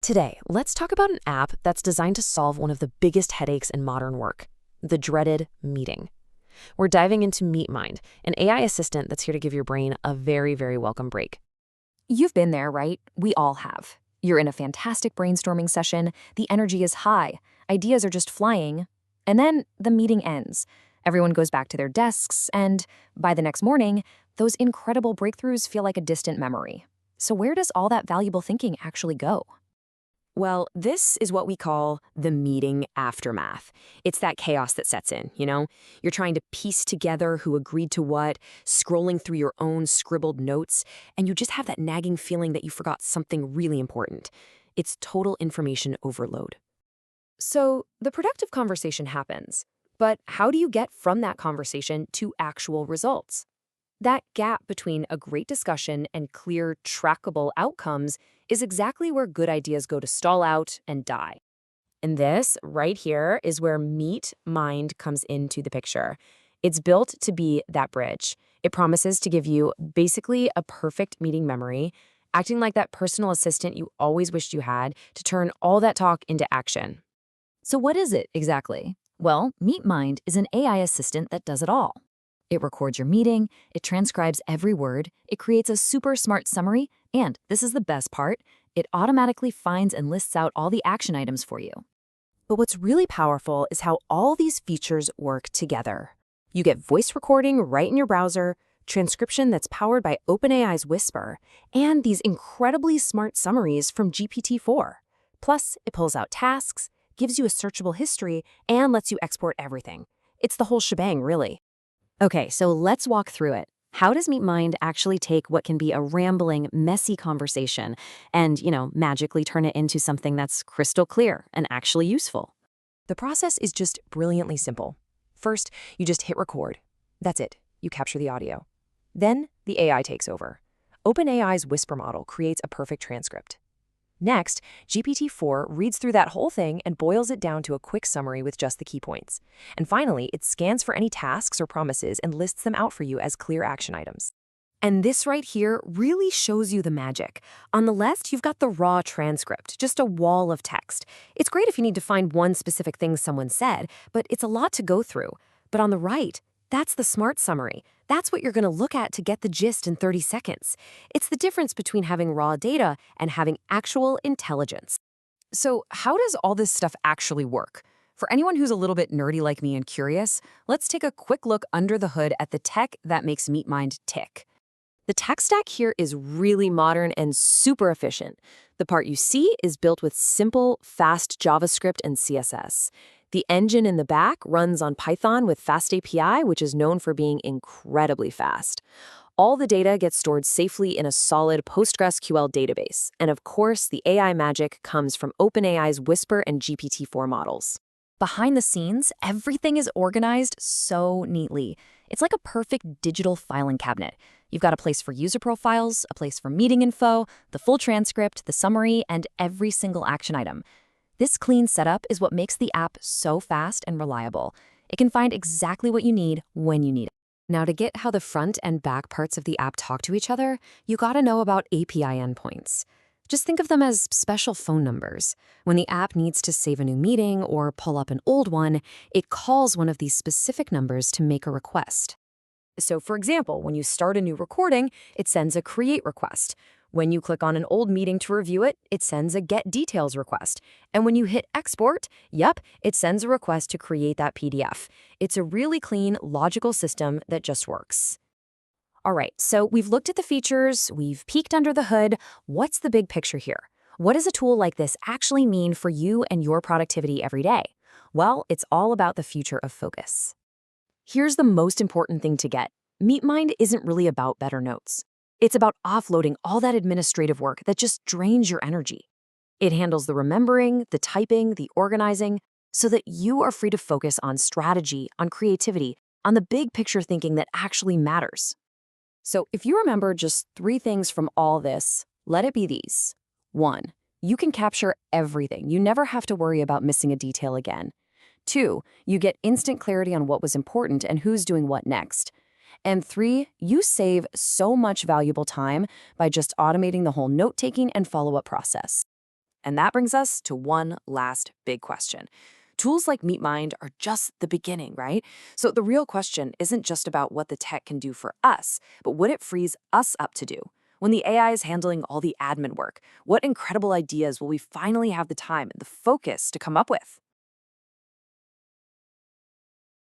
Today, let's talk about an app that's designed to solve one of the biggest headaches in modern work, the dreaded meeting. We're diving into MeetMind, an AI assistant that's here to give your brain a very, very welcome break. You've been there, right? We all have. You're in a fantastic brainstorming session, the energy is high, ideas are just flying, and then the meeting ends. Everyone goes back to their desks, and by the next morning, those incredible breakthroughs feel like a distant memory. So where does all that valuable thinking actually go? Well, this is what we call the meeting aftermath. It's that chaos that sets in, you know? You're trying to piece together who agreed to what, scrolling through your own scribbled notes, and you just have that nagging feeling that you forgot something really important. It's total information overload. So, the productive conversation happens, but how do you get from that conversation to actual results? That gap between a great discussion and clear, trackable outcomes is exactly where good ideas go to stall out and die. And this, right here, is where MeetMind comes into the picture. It's built to be that bridge. It promises to give you basically a perfect meeting memory, acting like that personal assistant you always wished you had to turn all that talk into action. So what is it exactly? Well, MeetMind is an AI assistant that does it all. It records your meeting, it transcribes every word, it creates a super smart summary, and this is the best part, it automatically finds and lists out all the action items for you. But what's really powerful is how all these features work together. You get voice recording right in your browser, transcription that's powered by OpenAI's Whisper, and these incredibly smart summaries from GPT-4. Plus, it pulls out tasks, gives you a searchable history, and lets you export everything. It's the whole shebang, really. Okay, so let's walk through it. How does MeetMind actually take what can be a rambling, messy conversation and, magically turn it into something that's crystal clear and actually useful? The process is just brilliantly simple. First, you just hit record. That's it. You capture the audio. Then, the AI takes over. OpenAI's Whisper model creates a perfect transcript. Next, GPT-4 reads through that whole thing and boils it down to a quick summary with just the key points. And finally, it scans for any tasks or promises and lists them out for you as clear action items. And this right here really shows you the magic. On the left, you've got the raw transcript, just a wall of text. It's great if you need to find one specific thing someone said, but it's a lot to go through. But on the right, that's the smart summary. That's what you're going to look at to get the gist in 30 seconds. It's the difference between having raw data and having actual intelligence. So how does all this stuff actually work? For anyone who's a little bit nerdy like me and curious, let's take a quick look under the hood at the tech that makes MeetMind tick. The tech stack here is really modern and super efficient. The part you see is built with simple, fast JavaScript and CSS. The engine in the back runs on Python with FastAPI, which is known for being incredibly fast. All the data gets stored safely in a solid PostgreSQL database. And of course, the AI magic comes from OpenAI's Whisper and GPT-4 models. Behind the scenes, everything is organized so neatly. It's like a perfect digital filing cabinet. You've got a place for user profiles, a place for meeting info, the full transcript, the summary, and every single action item. This clean setup is what makes the app so fast and reliable. It can find exactly what you need when you need it. Now, to get how the front and back parts of the app talk to each other, you gotta know about API endpoints. Just think of them as special phone numbers. When the app needs to save a new meeting or pull up an old one, it calls one of these specific numbers to make a request. So, for example, when you start a new recording, it sends a create request. When you click on an old meeting to review it, it sends a get details request. And when you hit export, it sends a request to create that PDF. It's a really clean, logical system that just works. All right, so we've looked at the features, we've peeked under the hood. What's the big picture here? What does a tool like this actually mean for you and your productivity every day? Well, it's all about the future of focus. Here's the most important thing to get. MeetMind isn't really about better notes. It's about offloading all that administrative work that just drains your energy. It handles the remembering, the typing, the organizing, so that you are free to focus on strategy, on creativity, on the big picture thinking that actually matters. So if you remember just 3 things from all this, let it be these. 1, you can capture everything. You never have to worry about missing a detail again. 2, you get instant clarity on what was important and who's doing what next. And 3, you save so much valuable time by just automating the whole note-taking and follow-up process. And that brings us to one last big question. Tools like MeetMind are just the beginning, right? So the real question isn't just about what the tech can do for us, but what it frees us up to do. When the AI is handling all the admin work, what incredible ideas will we finally have the time and the focus to come up with?